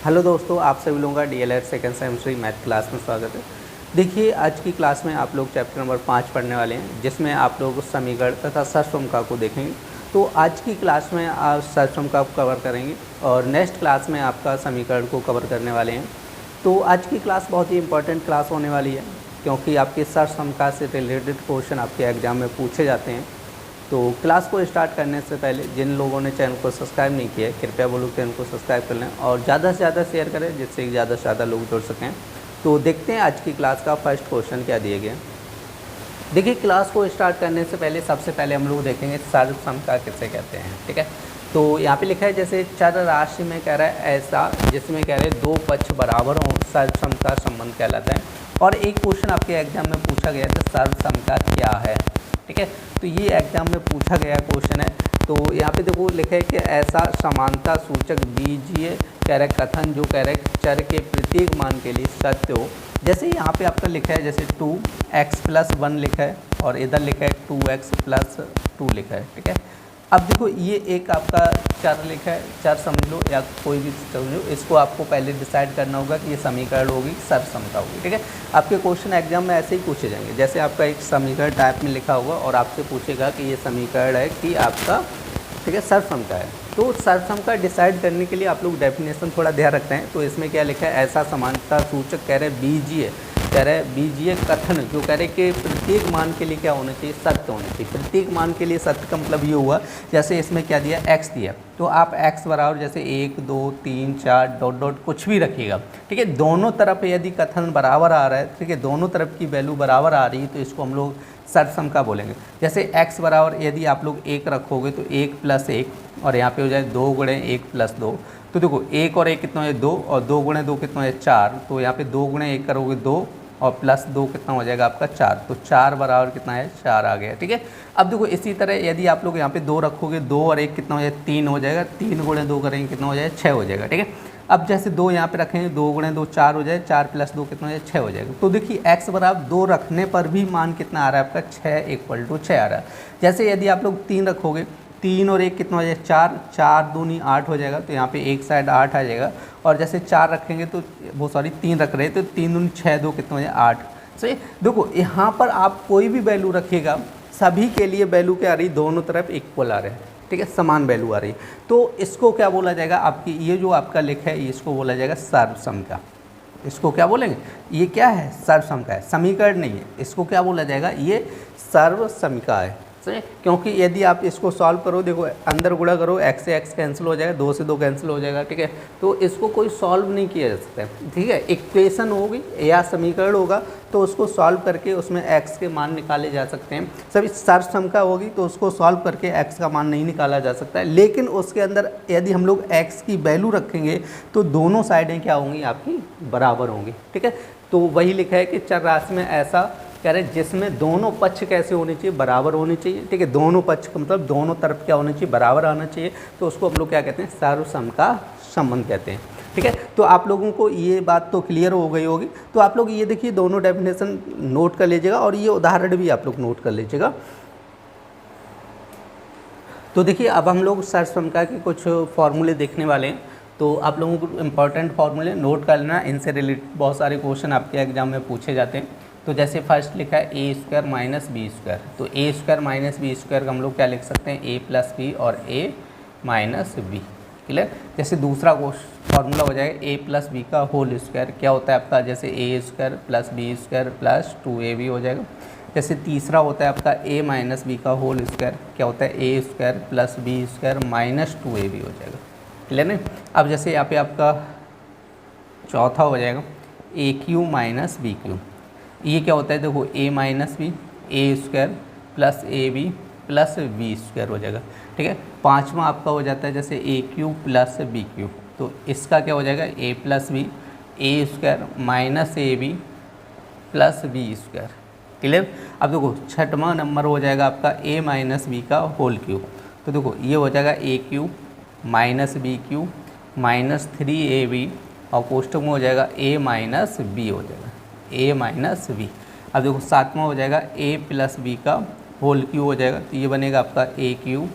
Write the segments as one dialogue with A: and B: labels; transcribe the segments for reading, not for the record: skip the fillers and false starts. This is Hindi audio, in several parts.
A: हेलो दोस्तों, आप सभी लोगों का DElEd second semester math class में स्वागत है। देखिए, आज की क्लास में आप लोग चैप्टर नंबर 5 पढ़ने वाले हैं, जिसमें आप लोग समीकरण तथा सर्वसम्मता को देखेंगे। तो आज की क्लास में आप सर्वसम्मता को कवर करेंगे और नेक्स्ट क्लास में आपका समीकरण को कवर करने वाले हैं। तो आज की क्लास बहुत ही इंपॉर्टेंट क्लास होने वाली है, क्योंकि आपके सर्वसम्मता से रिलेटेड क्वेश्चन आपके एग्जाम में पूछे जाते हैं। तो क्लास को स्टार्ट करने से पहले जिन लोगों ने चैनल को सब्सक्राइब नहीं किया है, कृपया वो लोग चैनल को सब्सक्राइब कर लें और ज़्यादा से ज़्यादा शेयर करें, जिससे ज़्यादा से ज़्यादा लोग जुड़ सकें। तो देखते हैं आज की क्लास का फर्स्ट क्वेश्चन क्या दिए गए। देखिए, क्लास को स्टार्ट करने से पहले सबसे पहले हम लोग देखेंगे सर्वसम्मता किसे कहते हैं। ठीक है, तो यहाँ पे लिखा है जैसे चर राशि में कह रहा है ऐसा जिसमें कह रहे हैं दो पक्ष बराबर हों, सर्वसम्मता संबंध कहलाता है। और एक क्वेश्चन आपके एग्जाम में पूछा गया था, सर्वसम्मता क्या है। ठीक है, तो ये एग्जाम में पूछा गया क्वेश्चन है। तो यहाँ पे देखो लिखा है कि ऐसा समानता सूचक बीजीय कह रहे कथन जो कह रहे चर के प्रत्येक मान के लिए सत्य हो। जैसे यहाँ पे आपका लिखा है जैसे 2x+1 लिखा है और इधर लिखा है 2x+2 लिखा है। ठीक है, अब देखो ये एक आपका चर लिखा है, चर समझ लो या कोई भी समझो, इसको आपको पहले डिसाइड करना होगा कि ये समीकरण होगी, सर्वसम्मता होगी। ठीक है, आपके क्वेश्चन एग्जाम में ऐसे ही पूछे जाएंगे, जैसे आपका एक समीकरण टाइप में लिखा होगा और आपसे पूछेगा कि ये समीकरण है कि आपका, ठीक है, सर्वसम्मता है। तो सर्वसम्मता डिसाइड करने के लिए आप लोग डेफिनेशन थोड़ा ध्यान रखते हैं। तो इसमें क्या लिखा है, ऐसा समानता सूचक कह रहे बीजीय, कह रहे बीजीय कथन जो कह रहे कि प्रत्येक मान के लिए क्या होना चाहिए, सत्य होना चाहिए। प्रत्येक मान के लिए सत्य का मतलब ये हुआ, जैसे इसमें क्या दिया, x दिया, तो आप x बराबर जैसे 1 2 3 4 डॉट डॉट कुछ भी रखिएगा। ठीक है, दोनों तरफ यदि कथन बराबर आ रहा है, ठीक है, दोनों तरफ की वैल्यू बराबर आ रही है, तो इसको हम लोग सर्वसम्मता बोलेंगे। जैसे x बराबर यदि आप लोग 1 रखोगे तो 1+1 और यहाँ पे हो जाए 2 गुणे 1+2। तो देखो 1 और 1 कितना है 2 और 2 गुणे 2 कितना है 4। तो यहाँ पे 2 गुणे 1 करोगे 2 और +2 कितना हो जाएगा आपका 4। तो 4 बराबर कितना है 4 आ गया। ठीक है, अब देखो इसी तरह यदि आप लोग यहाँ पे 2 रखोगे, 2 और 1 कितना हो जाएगा 3 हो जाएगा। 3 गुणे 2 करेंगे कितना हो जाएगा 6 हो जाएगा। ठीक है, अब जैसे 2 यहाँ पे रखेंगे, 2 गुणे 2 4 हो जाए, 4+2 कितना हो जाए 6 हो जाएगा। तो देखिए x बराबर 2 रखने पर भी मान कितना आ रहा है आपका 6 आ रहा है। जैसे यदि आप लोग 3 रखोगे, 3 और 1 कितना हो जाए 4, 4 दूनी 8 हो जाएगा। तो यहाँ पे एक साइड 8 आ जाएगा। और जैसे 4 रखेंगे तो वो 3 रख रहे हैं, तो 3 दूनी 6 2 कितना हो जाए 8। सही, देखो यहाँ पर आप कोई भी वैल्यू रखिएगा, सभी के लिए वैल्यू क्या आ रही, दोनों तरफ इक्वल आ रहे हैं। ठीक है, समान वैल्यू आ रही है। तो इसको क्या बोला जाएगा, आपकी ये जो आपका लिखा है इसको बोला जाएगा सर्वसम्मता। इसको क्या बोलेंगे, ये क्या है, सर्वसम्मता है, समीकरण नहीं है। इसको क्या बोला जाएगा, ये सर्वसम्मता है। सही, क्योंकि यदि आप इसको सॉल्व करो, देखो अंदर गुणा करो, x से x कैंसिल हो जाएगा, 2 से 2 कैंसिल हो जाएगा। ठीक है, तो इसको कोई सॉल्व नहीं किया जा सकता है। ठीक है, इक्वेशन होगी या समीकरण होगा तो उसको सॉल्व करके उसमें x के मान निकाले जा सकते हैं। सभी सर्वसम्मता होगी तो उसको सॉल्व करके x का मान नहीं निकाला जा सकता है। लेकिन उसके अंदर यदि हम लोग x की वैल्यू रखेंगे तो दोनों साइडें क्या होंगी, आपकी बराबर होंगी। ठीक है, तो वही लिखा है कि चर राशि में ऐसा कह रहे जिसमें दोनों पक्ष कैसे होने चाहिए, बराबर होने चाहिए। ठीक है, दोनों पक्ष का मतलब दोनों तरफ क्या होना चाहिए, बराबर आना चाहिए। तो उसको हम लोग क्या कहते हैं, सर्वसम्मता संबंध कहते हैं। ठीक है, तो आप लोगों को ये बात तो क्लियर हो गई होगी। तो आप लोग ये देखिए दोनों डेफिनेशन नोट कर लीजिएगा और ये उदाहरण भी आप लोग नोट कर लीजिएगा। तो देखिए अब हम लोग सर्वसम्मता के कुछ फॉर्मूले देखने वाले हैं। तो आप लोगों को इम्पॉर्टेंट फॉर्मूले नोट कर लेना, इनसे रिलेटेड बहुत सारे क्वेश्चन आपके एग्जाम में पूछे जाते हैं। तो जैसे फर्स्ट लिखा है a² - b², तो a² - b² का हम लोग क्या लिख सकते हैं, a+b और a - b। क्लियर, जैसे दूसरा फॉर्मूला हो जाएगा a+b का होल स्क्वायर, क्या होता है आपका, जैसे a² + b² + 2ab हो जाएगा। जैसे तीसरा होता है आपका a - b का होल स्क्वायर, क्या होता है a² + b² - 2ab हो जाएगा। क्लियर नहीं, अब जैसे यहाँ पे आपका चौथा हो जाएगा aq - bq, ये क्या होता है, देखो a - b a² + ab + b² हो जाएगा। ठीक है, पांचवा आपका हो जाता है जैसे aq + bq, तो इसका क्या हो जाएगा a + b a² - ab + b²। Clear, अब देखो छठवां नंबर हो जाएगा आपका a - b का होल क्यूब, तो देखो ये हो जाएगा aq - bq - 3ab और कोष्टक में हो जाएगा a - b हो जाएगा, a - b। अब देखो सातवां हो जाएगा a + b का होल क्यूब हो जाएगा, तो ये बनेगा आपका aq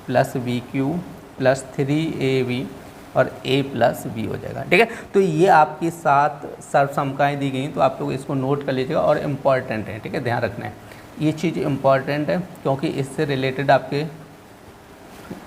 A: + bq + 3ab और a प्लस बी हो जाएगा। ठीक है, तो ये आपकी 7 सर्वसमकाएँ दी गई, तो आप लोग इसको नोट कर लीजिएगा और इम्पॉर्टेंट है। ठीक है, ध्यान रखना है, ये चीज़ इम्पॉर्टेंट है क्योंकि इससे रिलेटेड आपके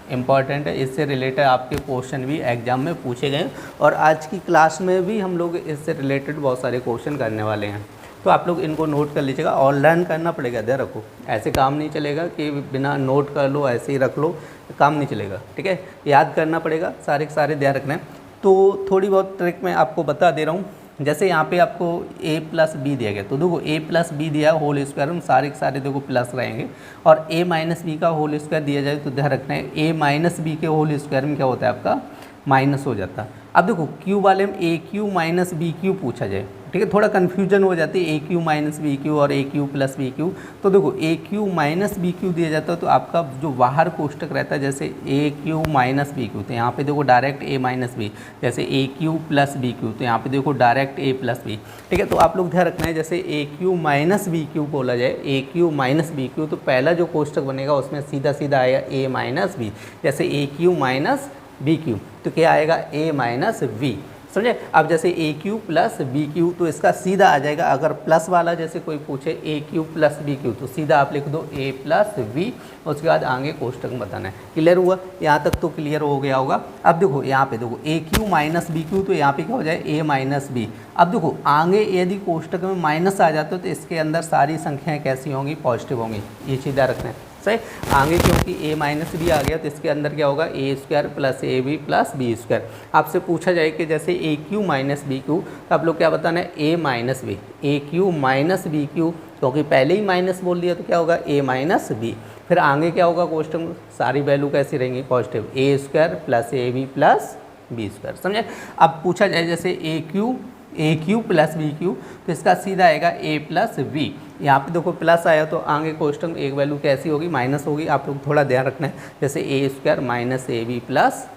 A: इससे रिलेटेड आपके क्वेश्चन भी एग्जाम में पूछे गए और आज की क्लास में भी हम लोग इससे रिलेटेड बहुत सारे क्वेश्चन करने वाले हैं। तो आप लोग इनको नोट कर लीजिएगा और लर्न करना पड़ेगा। ध्यान रखो, ऐसे काम नहीं चलेगा कि बिना नोट कर लो ऐसे ही रख लो, काम नहीं चलेगा। ठीक है, याद करना पड़ेगा, सारे के सारे ध्यान रखना है। तो थोड़ी बहुत ट्रिक मैं आपको बता दे रहा हूँ। जैसे यहाँ पे आपको a प्लस बी दिया गया, तो देखो a प्लस बी दिया होल स्क्वायर में सारे के सारे देखो प्लस रहेंगे, और a माइनस बी का होल स्क्वायर दिया जाए तो ध्यान रखना है a माइनस बी के होल स्क्वायर में क्या होता है आपका माइनस हो जाता है। अब देखो क्यू वाले में ए क्यू माइनस बी क्यू पूछा जाए, ठीक है, थोड़ा कन्फ्यूजन हो जाती है, A cube minus B Q और ए क्यू प्लस बी क्यू। तो देखो A cube minus B Q दिया जाता है तो आपका जो बाहर कोष्टक रहता है जैसे A cube minus B cube, तो यहाँ पे देखो डायरेक्ट ए माइनस बी, जैसे A cube plus B cube, तो यहाँ पे देखो डायरेक्ट ए प्लस बी। ठीक है, तो आप लोग ध्यान रखना है, जैसे A cube minus B Q बोला जाए, ए क्यू माइनस बी क्यू, तो पहला जो कोष्टक बनेगा उसमें सीधा सीधा आएगा ए माइनस बी, जैसे A cube minus B cube तो क्या आएगा ए माइनस वी, समझे। अब जैसे A cube plus B cube तो इसका सीधा आ जाएगा, अगर प्लस वाला जैसे कोई पूछे ए क्यू प्लस बी क्यू तो सीधा आप लिख दो ए प्लस वी, उसके बाद आगे कोष्टक में बताना है। क्लियर हुआ, यहाँ तक तो क्लियर हो गया होगा। अब देखो यहाँ पे देखो A cube minus B cube, तो यहाँ पे क्या हो जाए ए माइनस बी। अब देखो आगे यदि कोष्टक में माइनस आ जाता है तो इसके अंदर सारी संख्याएँ कैसी होंगी, पॉजिटिव होंगी, ये चीज़ ध्यान रखना है। सही, आगे क्योंकि a माइनस बी आ गया तो इसके अंदर क्या होगा A square plus A B plus B square. आपसे पूछा जाए कि जैसे A cube minus B cube, तो आप लोग क्या बताना है A minus B, A cube minus B cube, क्योंकि पहले ही माइनस बोल दिया तो क्या होगा ए माइनस बी। फिर आगे क्या होगा कोष्टक में सारी वैल्यू कैसी रहेंगी, positive, A square plus A B plus B square, समझे। अब पूछा जाए जैसे A cube plus B cube, तो इसका सीधा आएगा ए प्लस वी। यहाँ पे देखो प्लस आया तो आगे कोष्टक में एक वैल्यू कैसी होगी, माइनस होगी। आप लोग थोड़ा ध्यान रखना है, जैसे A square minus A B plus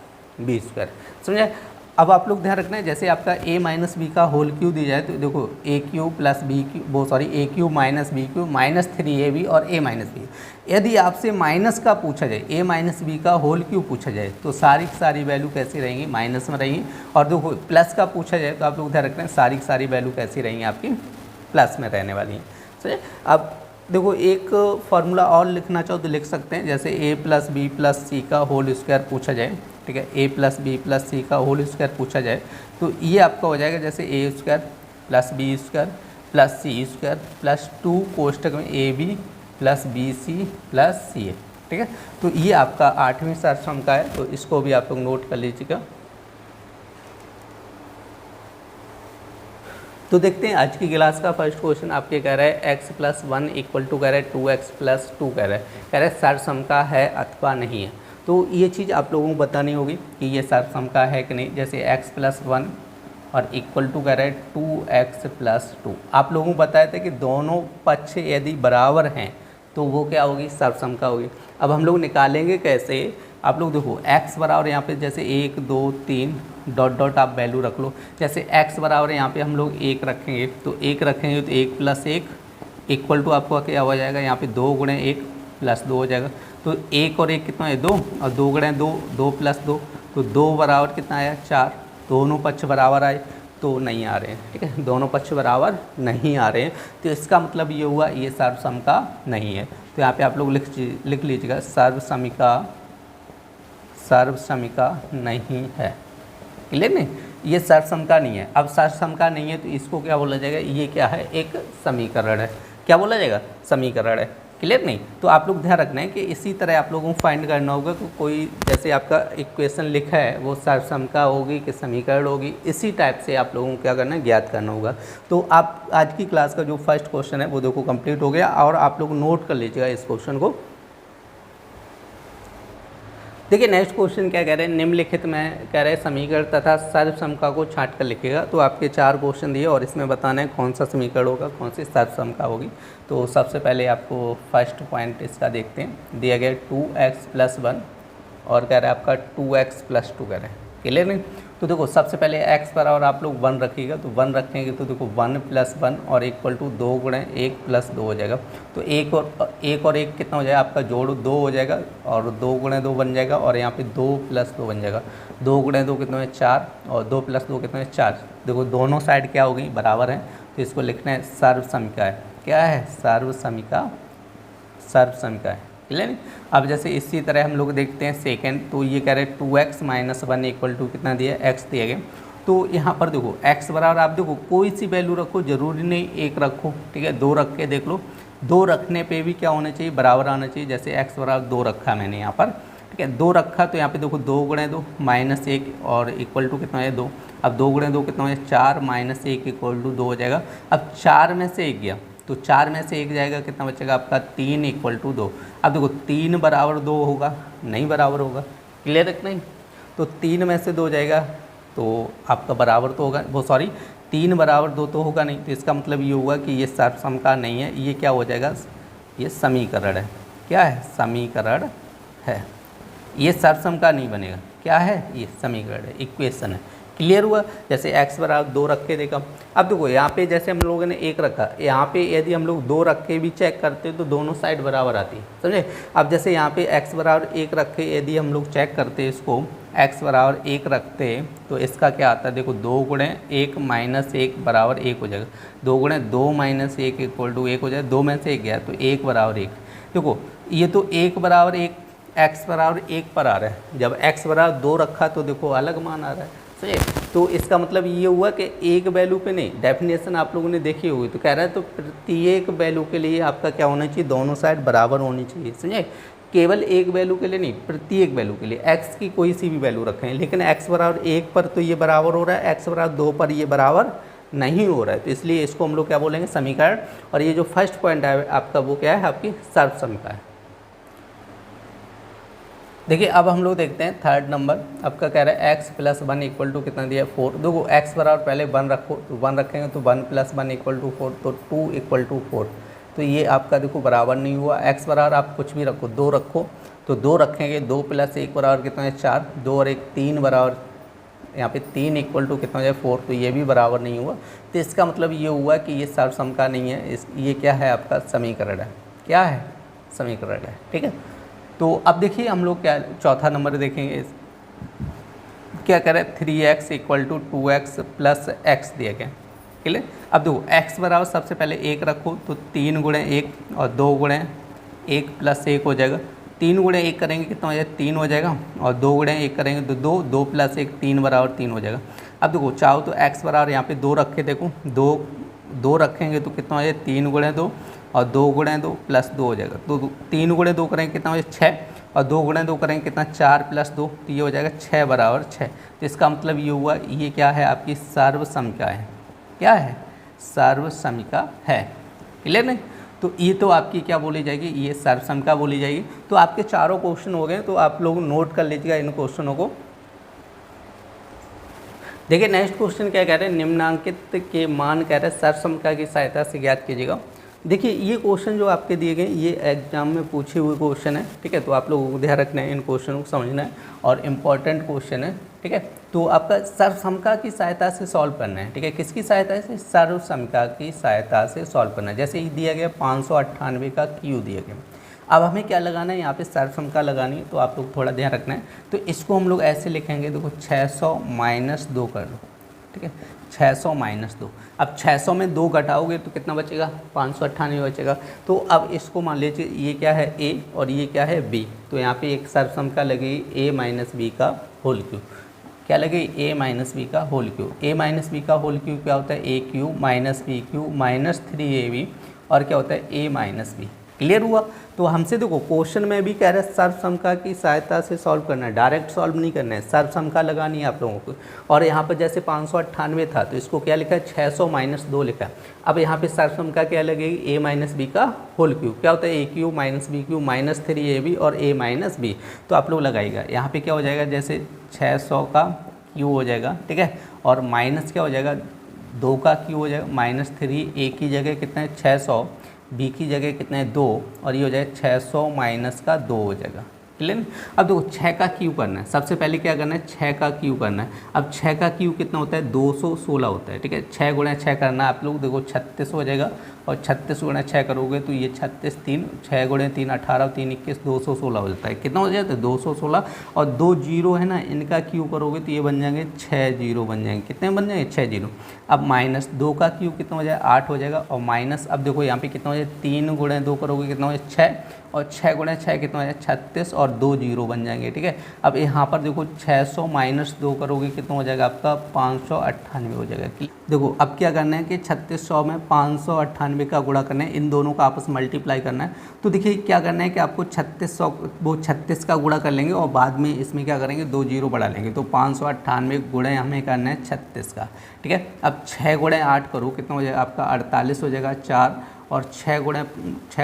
A: B square, समझे। अब आप लोग ध्यान रखना है, जैसे आपका a माइनस बी का होल क्यू दी जाए तो देखो A cube plus B cube A cube minus B cube minus 3ab और a माइनस बी। यदि आपसे माइनस का पूछा जाए, a माइनस बी का होल क्यू पूछा जाए तो सारी की सारी वैल्यू कैसी रहेंगी, माइनस में रहेंगी। और देखो प्लस का पूछा जाए तो आप लोग ध्यान रखना है सारी की सारी वैल्यू कैसी रहेंगी आपकी प्लस में रहने वाली हैं। सही, अब देखो एक फार्मूला और लिखना चाहो तो लिख सकते हैं, जैसे a प्लस बी प्लस सी का होल स्क्वायर पूछा जाए, ठीक है, a प्लस बी प्लस सी का होल स्क्वायर पूछा जाए तो ये आपका हो जाएगा जैसे A square plus B square plus C square plus 2 कोष्टक में A B plus B C plus C A. ठीक है, तो ये आपका 8वीं सर्वसमका है, तो इसको भी आप लोग नोट कर लीजिएगा। तो देखते हैं आज की क्लास का फर्स्ट क्वेश्चन आपके कह रहा है x प्लस 1 इक्वल टू कह रहा है 2x प्लस 2 कह रहा है सर्वसमका है अथवा नहीं है। तो ये चीज़ आप लोगों को बतानी होगी कि ये सर्वसमका है कि नहीं। जैसे x प्लस 1 और इक्वल टू कह रहा है 2x प्लस 2, आप लोगों को बताया था कि दोनों पक्ष यदि बराबर हैं तो वो क्या होगी, सर्वसमका होगी। अब हम लोग निकालेंगे कैसे, आप लोग देखो x बराबर यहाँ पे जैसे 1 2 3 डॉट डॉट आप वैल्यू रख लो। जैसे x बराबर यहाँ पे हम लोग 1 रखेंगे तो 1 रखेंगे तो 1 प्लस 1 इक्वल टू आपको क्या हो जाएगा, यहाँ पे 2 गुणे 1 प्लस 2 हो जाएगा। तो 1 और 1 कितना है 2, और 2 गुणे 2 2 प्लस 2, तो 2 बराबर कितना आया 4। दोनों पक्ष बराबर आए तो नहीं आ रहे हैं, ठीक है, दोनों पक्ष बराबर नहीं आ रहे हैं तो इसका मतलब ये हुआ ये सर्वसमका नहीं है। तो यहाँ पे आप लोग लिख लीजिएगा सर्वसमिका नहीं है। क्लियर नहीं, ये सर्वसमका नहीं है। अब सर्वसमका नहीं है तो इसको क्या बोला जाएगा, ये क्या है, एक समीकरण है। क्या बोला जाएगा, समीकरण है। क्लियर नहीं, तो आप लोग ध्यान रखना है कि इसी तरह आप लोगों को फाइंड करना होगा कि कोई जैसे आपका इक्वेशन लिखा है वो सर्वसमका होगी कि समीकरण होगी, इसी टाइप से आप लोगों को क्या करना है, ज्ञात करना होगा। तो आप आज की क्लास का जो फर्स्ट क्वेश्चन है वो देखो कंप्लीट हो गया, और आप लोग नोट कर लीजिएगा इस क्वेश्चन को। देखिए नेक्स्ट क्वेश्चन क्या कह रहे हैं, निम्नलिखित में कह रहे हैं समीकरण तथा सर्वसमका को छांट कर लिखिएगा। तो आपके 4 क्वेश्चन दिए और इसमें बताना है कौन सा समीकरण होगा, कौन सी सर्वसमका होगी। तो सबसे पहले आपको फर्स्ट पॉइंट इसका देखते हैं। दिया गया 2x प्लस 1 और कह रहा है आपका 2x प्लस 2 कह रहे हैं। क्लियर नहीं, तो देखो सबसे पहले x बराबर आप लोग 1 रखिएगा, तो 1 रखेंगे तो देखो 1 + 1 और इक्वल टू 2 × 1 + 2 हो जाएगा। तो एक और एक कितना हो जाएगा आपका जोड़ 2 हो जाएगा और 2 × 2 बन जाएगा और यहाँ पे 2 + 2 बन जाएगा। 2 × 2 कितना है 4 और 2 + 2 कितना है 4। देखो दोनों साइड क्या हो गई बराबर है, तो इसको लिखना है सर्वसमिका है। क्या है सर्वसमिका, सर्वसमिका है। क्लियर। अब जैसे इसी तरह हम लोग देखते हैं सेकंड, तो ये कह रहे हैं 2x - 1 इक्वल टू कितना दिया x दिया गया। तो यहाँ पर देखो x बराबर आप देखो कोई सी वैल्यू रखो, जरूरी नहीं एक रखो, ठीक है 2 रख के देख लो। 2 रखने पे भी क्या होना चाहिए बराबर आना चाहिए। जैसे x बराबर 2 रखा मैंने यहाँ पर, ठीक है 2 रखा तो यहाँ पे देखो 2 × 2 -1 और इक्वल टू कितना है 2। अब 2 × 2 कितना है 4 -1 इक्वल टू 2 हो जाएगा। अब 4 में से 1 गया तो 4 में से 1 जाएगा, कितना बचेगा आपका 3 इक्वल टू 2। अब देखो 3 बराबर 2 होगा, नहीं बराबर होगा। क्लियर है कि नहीं। तो 3 में से 2 जाएगा तो आपका बराबर तो होगा, वो सॉरी 3 बराबर 2 तो होगा नहीं। तो इसका मतलब ये हुआ कि ये सर्वसमका नहीं है, ये क्या हो जाएगा ये समीकरण है। क्या है समीकरण है, ये सर्वसमका नहीं बनेगा। क्या है ये समीकरण है, इक्वेशन है। क्लियर हुआ। जैसे x बराबर 2 रख के देखा। अब देखो यहाँ पे जैसे हम लोगों ने 1 रखा, यहाँ पे यदि हम लोग 2 रख के भी चेक करते तो दोनों साइड बराबर आती है, समझे। अब जैसे यहाँ पे x बराबर 1 रख के यदि हम लोग चेक करते इसको, x बराबर 1 रखते तो इसका क्या आता है देखो 2 × 1 - 1 बराबर 1 हो जाएगा। 2 × 2 - 1 इक्वल टू 1 हो जाएगा। 2 में से 1 गया तो 1 बराबर 1। देखो ये तो 1 बराबर 1 x बराबर 1 पर आ रहा है। जब x बराबर 2 रखा तो देखो अलग मान आ रहा है, सही। तो इसका मतलब ये हुआ कि एक वैल्यू पे नहीं, डेफिनेशन आप लोगों ने देखी होगी। तो कह रहा है तो प्रत्येक वैल्यू के लिए आपका क्या होना चाहिए दोनों साइड बराबर होनी चाहिए, समझे। केवल एक वैल्यू के लिए नहीं, प्रत्येक वैल्यू के लिए x की कोई सी भी वैल्यू रखें, लेकिन x बराबर 1 पर तो ये बराबर हो रहा है, x बराबर 2 पर ये बराबर नहीं हो रहा है। तो इसलिए इसको हम लोग क्या बोलेंगे समीकरण। और ये जो फर्स्ट पॉइंट है आपका वो क्या है आपकी सर्वसमिका है। देखिए अब हम लोग देखते हैं थर्ड नंबर आपका कह रहा है x + 1 इक्वल टू कितना दिया 4। देखो x बराबर पहले 1 रखो, तो 1 रखेंगे तो 1 + 1 इक्वल टू 4, तो 2 इक्वल टू 4। तो ये आपका देखो बराबर नहीं हुआ। x बराबर आप कुछ भी रखो, 2 रखो तो 2 रखेंगे, 2 + 1 बराबर कितना है 4, 2 और 1 3 बराबर, यहाँ पे 3 इक्वल टू कितना हो जाए 4। तो ये भी बराबर नहीं हुआ। तो इसका मतलब ये हुआ कि ये सर्वसमका नहीं है, ये क्या है आपका समीकरण है। क्या है समीकरण है, ठीक है। तो अब देखिए हम लोग क्या चौथा नंबर देखेंगे। क्या कह रहे हैं 3x equal to 2x + x दिया गया। क्लियर। अब देखो x बराबर सबसे पहले 1 रखो तो 3 × 1 और 2 × 1 + 1 हो जाएगा। 3 × 1 करेंगे कितना हो जाएगा 3 हो जाएगा और 2 × 1 करेंगे तो 2, 2 + 1 3 बराबर 3 हो जाएगा। अब देखो चाहो तो x बराबर यहाँ पे 2 रखे, देखो 2 रखेंगे तो कितना हो जाएगा 3 × 2 और 2 × 2 + 2 हो जाएगा। तो 3 × 2 करेंगे कितना हो जाएगा 6 और 2 × 2 करेंगे कितना 4 + 2, तो ये हो जाएगा 6 बराबर 6। तो इसका मतलब ये हुआ ये क्या है आपकी सर्वसमिका है। क्या है सर्वसमिका है। क्लियर नहीं। तो ये तो आपकी क्या बोली जाएगी ये सर्वसमिका बोली जाएगी। तो आपके चारों क्वेश्चन हो गए, तो आप लोग नोट कर लीजिएगा इन क्वेश्चनों को। देखिए नेक्स्ट क्वेश्चन क्या कह रहे हैं निम्नांकित के मान कह रहे हैं सर्वसमिका की सहायता से ज्ञात कीजिएगा। देखिए ये क्वेश्चन जो आपके दिए गए ये एग्जाम में पूछे हुए क्वेश्चन है, ठीक है। तो आप लोगों को ध्यान रखना है, इन क्वेश्चनों को समझना है और इम्पॉर्टेंट क्वेश्चन है, ठीक है। तो आपका सर्वसमिका की सहायता से सॉल्व करना है, ठीक है। किसकी सहायता से सर्वसमिका की सहायता से सॉल्व करना है। जैसे ही दिया गया 598 का क्यू दिया गया। अब हमें क्या लगाना है यहाँ पे सर्वसमिका लगानी है, तो आप लोग थोड़ा ध्यान रखना है। तो इसको हम लोग ऐसे लिखेंगे, देखो 600 - 2 कर लो, ठीक है 600 - 2। अब 600 में 2 घटाओगे तो कितना बचेगा 598 बचेगा। तो अब इसको मान लीजिए ये क्या है a और ये क्या है b। तो यहाँ पे एक सर्वसमिका लगेगी a - b का होल क्यूब। क्या लगेगी a - b का होल क्यूब। a - b का होल क्यूब क्या होता है a³ - b³ - 3ab और क्या होता है a - b। क्लियर हुआ। तो हमसे देखो क्वेश्चन में भी कह रहे हैं सर्वसमिका की सहायता से सॉल्व करना है, डायरेक्ट सॉल्व नहीं करना है, सर्वसमिका लगानी है आप लोगों को। और यहाँ पर जैसे 598 था तो इसको क्या लिखा है 600 - 2 लिखा है। अब यहाँ पे सर्वसमिका क्या लगेगी a - b का होल क्यूब। क्या होता है a³ - b³ - 3ab और a - b। तो आप लोग लगाइएगा यहाँ पे क्या हो जाएगा जैसे 600 का क्यू हो जाएगा, ठीक है। और माइनस क्या हो जाएगा 2 का क्यू हो जाएगा -3, a की जगह कितना है 600, b की जगह कितना है 2 और ये हो जाएगा 600 - का 2 हो जाएगा। क्लियर। अब देखो 6 का क्यू करना है, सबसे पहले क्या करना है 6 का क्यू करना है। अब 6 का क्यू कितना होता है 216 होता है, ठीक है। 6 गुणा 6 करना है आप लोग, देखो 36 हो जाएगा और 36 गुणा 6 करोगे तो ये 36 3, 6 गुणे 3 18 और 3 21 216 हो जाता है। कितना हो जाता है 216 और 2 जीरो है ना, इनका क्यू करोगे तो ये बन जाएंगे 6 जीरो बन जाएंगे। कितने बन जाएंगे 6 जीरो। अब माइनस 2 का क्यू कितना हो जाएगा 8 हो जाएगा और माइनस अब देखो यहाँ पे कितना हो जाए 3 गुणे 2 करोगे कितना हो जाए 6 और 6 गुणे 6 कितना हो जाएगा 36 और 2 जीरो बन जाएंगे, ठीक है। अब यहाँ पर देखो 600 माइनस 2 करोगे कितना हो जाएगा आपका 598 हो जाएगा। देखो अब क्या करना है कि 3600 में 598 का गुणा करना है, इन दोनों का आपस मल्टीप्लाई करना है। तो देखिए क्या करना है कि आपको 3600 वो 36 का गुणा कर लेंगे और बाद में इसमें क्या करेंगे 2 जीरो बढ़ा लेंगे। तो 598 गुणा हमें करना है 36 का, ठीक है। अब 6 गुणे 8 करो कितना हो जाएगा आपका 48 हो जाएगा 4 और 6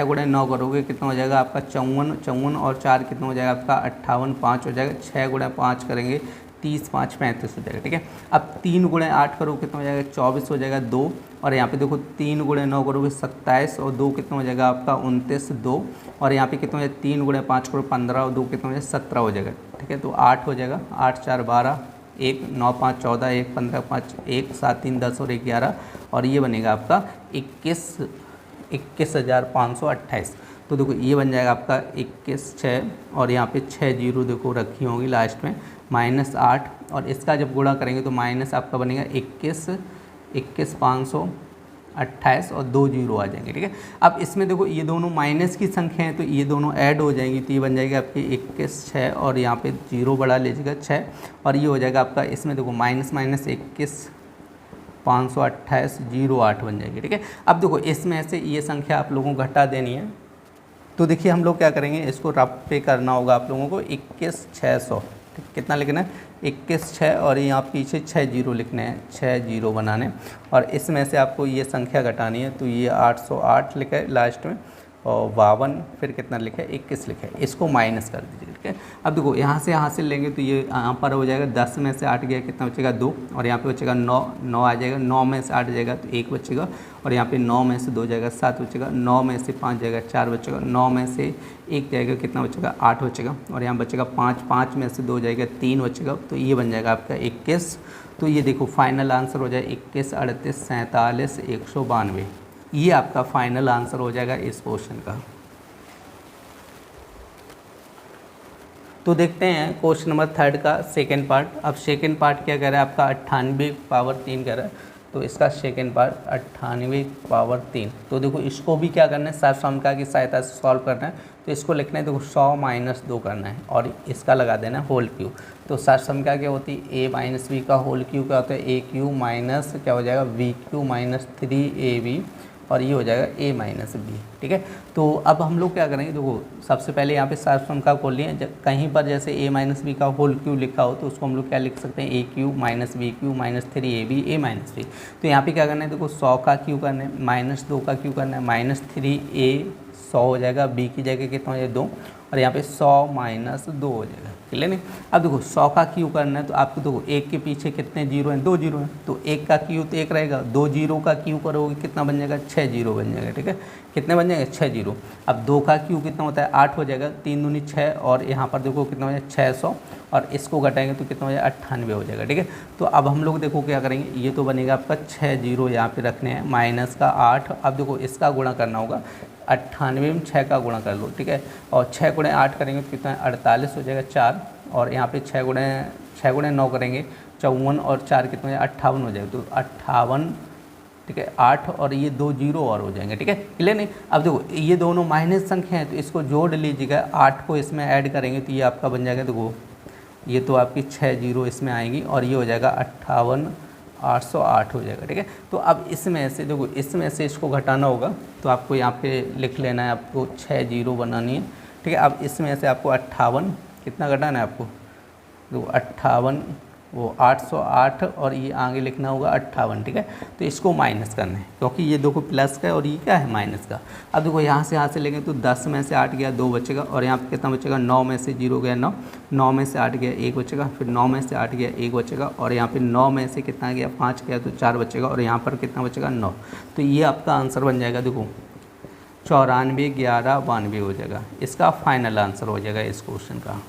A: गुणे 9 करोगे कितना हो जाएगा आपका 54 और 4 कितना हो जाएगा आपका 58 5 हो जाएगा। 6 गुणे 5 करेंगे 30 5 35 हो जाएगा, ठीक है। अब 3 गुणे 8 करो कितना हो जाएगा 24 हो जाएगा 2 और यहाँ पे देखो 3 गुणे 9 करोगे 27 और 2 कितना हो जाएगा आपका 29 2 और यहाँ पे कितना हो जाएगा 3 गुणे 5 करो 15 और 2 कितना हो जाएगा 17 हो जाएगा, ठीक है। तो 8 हो जाएगा 8 4 12 1 9 5 14 1 15 5 1 7 3 10 और 1 11 और ये बनेगा आपका 21,528। तो देखो ये बन जाएगा आपका 21 6 और यहाँ पे 6 जीरो देखो रखी होंगी लास्ट में माइनस 8 और इसका जब गुणा करेंगे तो माइनस आपका बनेगा 21,528 और 2 जीरो आ जाएंगे, ठीक है। अब इसमें देखो ये दोनों माइनस की संख्या है तो ये दोनों ऐड हो जाएंगी तो ये बन जाएगी आपकी 21 6 और यहाँ पे जीरो बढ़ा लीजिएगा 6 और ये हो जाएगा आपका इसमें देखो माइनस 21,528 08 बन जाएगी, ठीक है। अब देखो इसमें से ये संख्या आप लोगों को घटा देनी है तो देखिए हम लोग क्या करेंगे इसको रफ पे करना होगा आप लोगों को 21,600, कितना लिखना है 21 6 और यहाँ पीछे 6 जीरो लिखने हैं 6 जीरो बनाने और इसमें से आपको ये संख्या घटानी है तो ये 808 लिखा है लास्ट में और 52 फिर कितना लिखा है 21 लिखा है, इसको माइनस कर दीजिए, ठीक है। अब देखो यहाँ से लेंगे तो ये यहाँ पर हो जाएगा 10 में से 8 गया कितना बचेगा 2 और यहाँ पे बचेगा 9 आ जाएगा 9 में से 8 जाएगा तो 1 बचेगा और यहाँ पे 9 में से 2 जाएगा 7 बचेगा 9 में से 5 जाएगा 4 बचेगा 9 में से 1 जाएगा कितना बचेगा 8 बचेगा और यहाँ बचेगा 5 में से 2 जाएगा 3 बचेगा तो ये बन जाएगा आपका 21। तो ये देखो फाइनल आंसर हो जाए 21 38 47 192, ये आपका फाइनल आंसर हो जाएगा इस क्वेश्चन का। तो देखते हैं क्वेश्चन नंबर 3 का सेकंड पार्ट। अब सेकंड पार्ट क्या कह रहा है आपका 98 पावर 3 कह रहा है तो इसका सेकंड पार्ट 98 पावर 3। तो देखो इसको भी क्या करना है सहसंख्या की सहायता से सॉल्व करना है तो इसको लिखना है देखो 100 माइनस 2 करना है और इसका लगा देना है होल क्यू। तो सहसंख्या क्या होती है a माइनस बी का होल क्यू क्या होता है ए क्यू माइनस क्या हो जाएगा वी क्यू माइनस 3ab और ये हो जाएगा a माइनस बी, ठीक है। तो अब हम लोग क्या करेंगे देखो सबसे पहले यहाँ पे सहसंख्या खोल लिए, जब कहीं पर जैसे a माइनस बी का होल क्यू लिखा हो तो उसको हम लोग क्या लिख सकते हैं a cube minus B cube minus 3ab a minus B. तो यहाँ पे क्या करना है देखो 100 का क्यू करना है माइनस 2 का क्यू करना है माइनस 3a 100 हो जाएगा b की जगह कितना हो जाएगा 2 और यहाँ पे 100 माइनस 2 हो जाएगा, क्लियर नहीं। अब देखो 100 का क्यू करना है तो आपको देखो 1 के पीछे कितने जीरो हैं 2 जीरो हैं तो 1 का क्यू तो 1 रहेगा, 2 जीरो का क्यू करोगे कितना बन जाएगा 6 जीरो बन जाएगा, ठीक है। कितने बन जाएंगे 6 जीरो। अब 2 का क्यू कितना होता है 8 हो जाएगा 3 दूनी 6 और यहाँ पर देखो कितना हो जाएगा 600 और इसको घटाएंगे तो कितना हो जाएगा 98 हो जाएगा, ठीक है। तो अब हम लोग देखो क्या करेंगे ये तो बनेगा आपका 6 जीरो यहाँ पे रखने हैं माइनस का 8। अब देखो इसका गुणा करना होगा 98 में 6 का गुणा कर लो, ठीक है। और 6 गुणे 8 करेंगे तो कितना 48 हो जाएगा 4 और यहाँ पे 6 गुणे 9 करेंगे 54 और 4 कितना हो जाएगा 58 हो जाएगा तो 58, ठीक है 8 और ये 2 जीरो और हो जाएंगे, ठीक है, क्लियर नहीं। अब देखो ये दोनों माइनस संख्या है तो इसको जोड़ लीजिएगा 8 को इसमें ऐड करेंगे तो ये आपका बन जाएगा देखो ये तो आपकी 6 जीरो इसमें आएंगी और ये हो जाएगा 58,808 हो जाएगा, ठीक है। तो अब इसमें से देखो इसमें से इसको घटाना होगा तो आपको यहाँ पे लिख लेना है, आपको 6 जीरो बनानी है, ठीक है। अब इसमें से आपको 58 कितना घटाना है आपको देखो 58 वो 808 और ये आगे लिखना होगा 58, ठीक है। तो इसको माइनस करना है क्योंकि ये देखो प्लस का है और ये क्या है माइनस का। अब देखो यहाँ से लेंगे तो 10 में से 8 गया 2 बचेगा और यहाँ पे कितना बचेगा 9 में से 0 गया 9, 9 में से 8 गया 1 बचेगा, फिर 9 में से 8 गया 1 बचेगा और यहाँ पे 9 में से कितना गया 5 गया तो 4 बचेगा और यहाँ पर कितना बचेगा 9। तो ये आपका आंसर बन जाएगा देखो 94, 11, 92 हो जाएगा। इसका फाइनल आंसर हो जाएगा इस क्वेश्चन का।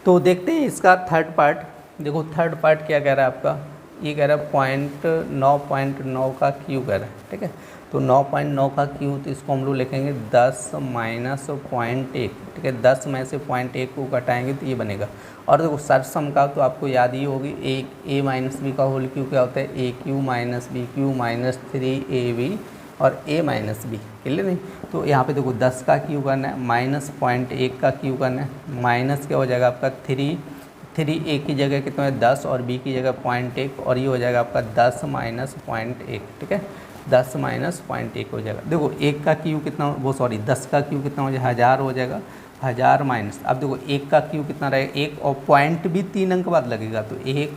A: तो देखते हैं इसका थर्ड पार्ट। देखो थर्ड पार्ट क्या कह रहा है आपका, ये कह रहा है 9.9 का क्यू कह रहा है, ठीक है। तो 9.9 का क्यू, तो इसको हम लोग लिखेंगे 10 माइनस 0.1, ठीक है। 10 में से 0.1 को घटाएंगे तो ये बनेगा। और देखो सरसम का तो आपको याद ही होगी, एक ए माइनस बी का होल क्यू क्या होता है, A cube minus B cube minus 3ab और ए माइनस बी, क्लियर नहीं। तो यहाँ पे देखो 10 का क्यू करना है, माइनस 0.1 का क्यू करना है, माइनस क्या हो जाएगा आपका 3 ए की जगह कितना है 10 और बी की जगह 0.1, और ये हो जाएगा आपका 10 माइनस 0.1, ठीक है। 10 माइनस 0.1 हो जाएगा। देखो 1 का क्यू कितना, वो सॉरी 10 का क्यू कितना हो जाएगा 1000 हो जाएगा। 1000 माइनस, अब देखो 1 का क्यू कितना रहेगा 1, और पॉइंट भी 3 अंक बाद लगेगा, तो 1,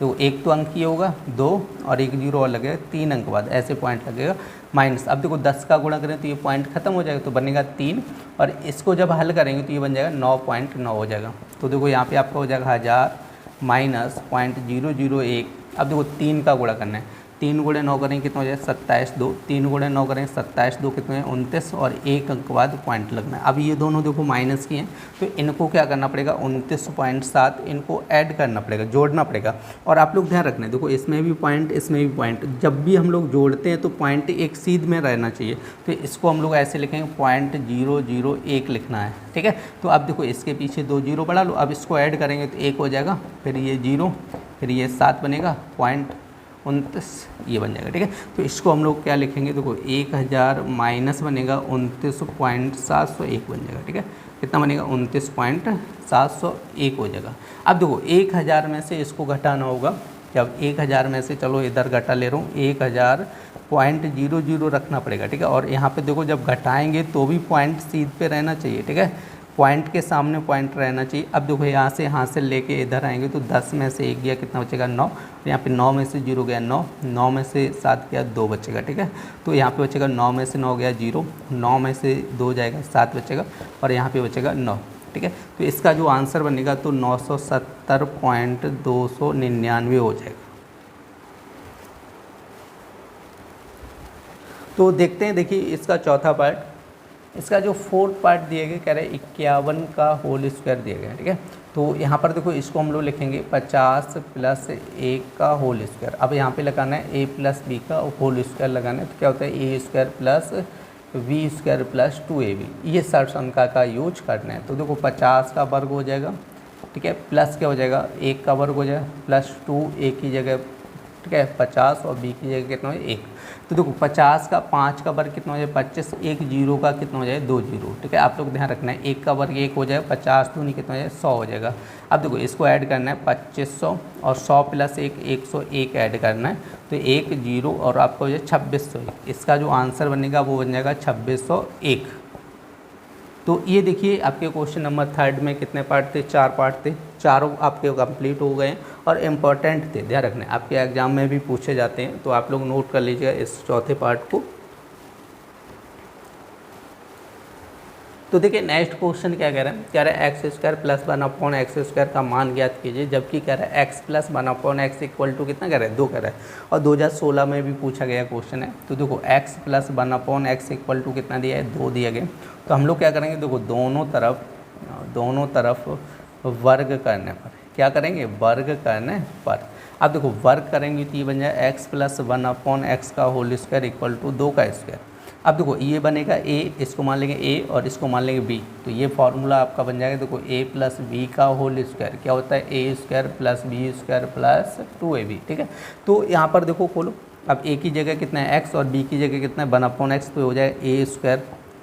A: तो 1 तो अंक ही होगा, 2 और 1 0 और लगेगा 3 अंक बाद, ऐसे पॉइंट लगेगा माइनस। अब देखो 10 का गुणा करें तो ये पॉइंट खत्म हो जाएगा, तो बनेगा 3, और इसको जब हल करेंगे तो ये बन जाएगा 9.9 हो जाएगा। तो देखो यहाँ पे आपका हो जाएगा 1000 माइनस 0.001। अब देखो 3 का गुणा करना है, 3 गुणे 9 करेंगे कितना हो जाएगा 27, 2 3 गुणे 9 करेंगे 27, 2 कितने 29, और 1 अंक बाद पॉइंट लगना है। अब ये दोनों देखो माइनस की हैं, तो इनको क्या करना पड़ेगा 29.7, इनको ऐड करना पड़ेगा, जोड़ना पड़ेगा। और आप लोग ध्यान रखना है, देखो इसमें भी पॉइंट इसमें भी पॉइंट, जब भी हम लोग जोड़ते हैं तो पॉइंट एक सीध में रहना चाहिए, तो इसको हम लोग ऐसे लिखेंगे 0.001 लिखना है, ठीक है। तो अब देखो इसके पीछे 2 0 बढ़ा लो, अब इसको ऐड करेंगे तो 1 हो जाएगा, फिर ये 0, फिर ये 7 बनेगा 0.29, ये बन जाएगा, ठीक है। तो इसको हम लोग क्या लिखेंगे, देखो 1000 माइनस बनेगा 29.701 बन जाएगा, ठीक है। कितना बनेगा 29.701 हो जाएगा। अब देखो 1000 में से इसको घटाना होगा, जब 1000 में से, चलो इधर घटा ले रहा हूँ, 1000.00 रखना पड़ेगा, ठीक है। और यहाँ पे देखो जब घटाएंगे तो भी पॉइंट सीध पे रहना चाहिए, ठीक है, पॉइंट के सामने पॉइंट रहना चाहिए। अब देखो यहाँ से हासिल लेके इधर आएंगे तो 10 में से 1 गया, कितना बचेगा 9, तो यहाँ पे 9 में से 0 गया 9, 9 में से 7 गया 2 बचेगा, ठीक है। तो यहाँ पे बचेगा 9 में से 9 गया 0, 9 में से 2 जाएगा 7 बचेगा, और यहाँ पे बचेगा 9, ठीक है। तो इसका जो आंसर बनेगा तो 970.299 हो जाएगा। तो देखते हैं, देखिए इसका चौथा पार्ट, इसका जो फोर्थ पार्ट दिए गए कह रहे हैं 51 का होल स्क्वायर दिया गया है, ठीक है। तो यहाँ पर देखो इसको हम लोग लिखेंगे 50 + 1 का होल स्क्वायर। अब यहाँ पे लगाना है a + b का होल स्क्वायर लगाना है, तो क्या होता है a² + b² + 2ab, ये सरसंख्या का यूज करना है। तो देखो 50 का वर्ग हो जाएगा, ठीक है, प्लस क्या हो जाएगा 1 का वर्ग हो जाएगा, प्लस 2 a की जगह, ठीक है 50, और b की जगह कितना है 1। तो देखो 50 का 5 का वर्ग कितना हो जाए 25, 1 0 का कितना हो जाए 2 0, ठीक है। आप लोग ध्यान रखना है 1 का वर्ग 1 हो जाए, 50 दूनी कितना हो जाए 100 हो जाएगा। अब देखो इसको ऐड करना है 2500, और 100 + 1 101 ऐड करना है, तो 1 0 और आपका हो जाए 2601। इसका जो आंसर बनेगा वो बन जाएगा 2601। तो ये देखिए आपके क्वेश्चन नंबर 3 में कितने पार्ट थे, 4 पार्ट थे, चारों आपके कंप्लीट हो गए और इम्पॉर्टेंट थे, ध्यान रखना है आपके एग्जाम में भी पूछे जाते हैं, तो आप लोग नोट कर लीजिएगा इस चौथे पार्ट को। तो देखिए नेक्स्ट क्वेश्चन क्या कह रहा है, कह रहा है x² + 1/x² का मान ज्ञात कीजिए, जबकि कह रहा है x + 1/x = कितना कह रहा है 2 कह रहा है, और 2016 में भी पूछा गया क्वेश्चन है। तो देखो x + 1/x = कितना दिया है 2 दिया गया। तो हम लोग क्या करेंगे, देखो दोनों तरफ वर्ग करने पर, क्या करेंगे वर्ग करने पर। अब देखो वर्ग करेंगे तो ये बन जाए x + 1/x का होल स्क्वायर = 2 का स्क्वायर। अब देखो ये बनेगा a, इसको मान लेंगे a और इसको मान लेंगे b, तो ये फार्मूला आपका बन जाएगा। देखो a + b का होल स्क्वायर क्या होता है a² + b² + 2ab, ठीक है। तो यहाँ पर देखो खोलो, अब a की जगह कितना है x और b की जगह कितना है 1/x, तो हो जाएगा a²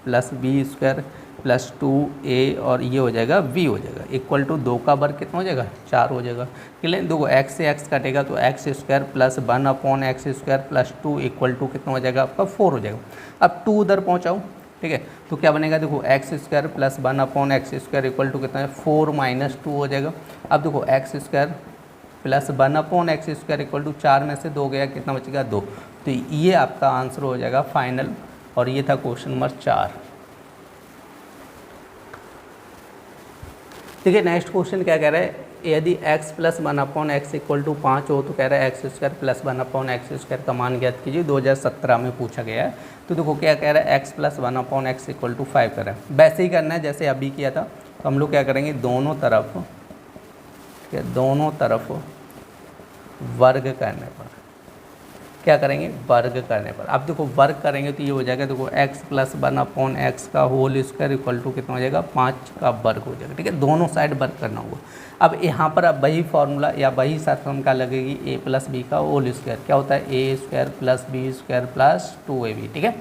A: + b² + 2a, और ये हो जाएगा v हो जाएगा, = 2 का वर्ग कितना हो जाएगा 4 हो जाएगा। क्लियर, देखो x से x कटेगा तो x² + 1/x² + 2 = कितना हो जाएगा आपका 4 हो जाएगा। अब 2 उधर पहुँचाओ, ठीक है, तो क्या बनेगा देखो x² + 1/x² = कितना है 4 - 2 हो जाएगा। अब देखो x² + 1/x² = 4 में से 2 गया, कितना बचेगा 2। तो ये आपका आंसर हो जाएगा फाइनल, और ये था क्वेश्चन नंबर 4। देखिए नेक्स्ट क्वेश्चन क्या कह रहा है, यदि x plus 1/x equal to 5 हो तो कह रहा है x square plus 1/x square का मान ज्ञात कीजिए। 2017 में पूछा गया है। तो देखो क्या कह रहा है, x plus 1/x equal to 5 कर रहा है। वैसे ही करना है जैसे अभी किया था। तो हम लोग क्या करेंगे, दोनों तरफ वर्ग करने पर क्या करेंगे, वर्ग करने पर। अब देखो वर्ग करेंगे तो ये हो जाएगा, देखो x प्लस 1/x का होल स्क्वायर इक्वल टू कितना हो जाएगा, 5 का वर्ग हो जाएगा। ठीक है, दोनों साइड वर्ग करना होगा। अब यहाँ पर अब वही फॉर्मूला या वही शर्त हम क्या लगेगी, a प्लस बी का होल स्क्वायर क्या होता है, a square plus B square plus 2ab। ठीक है,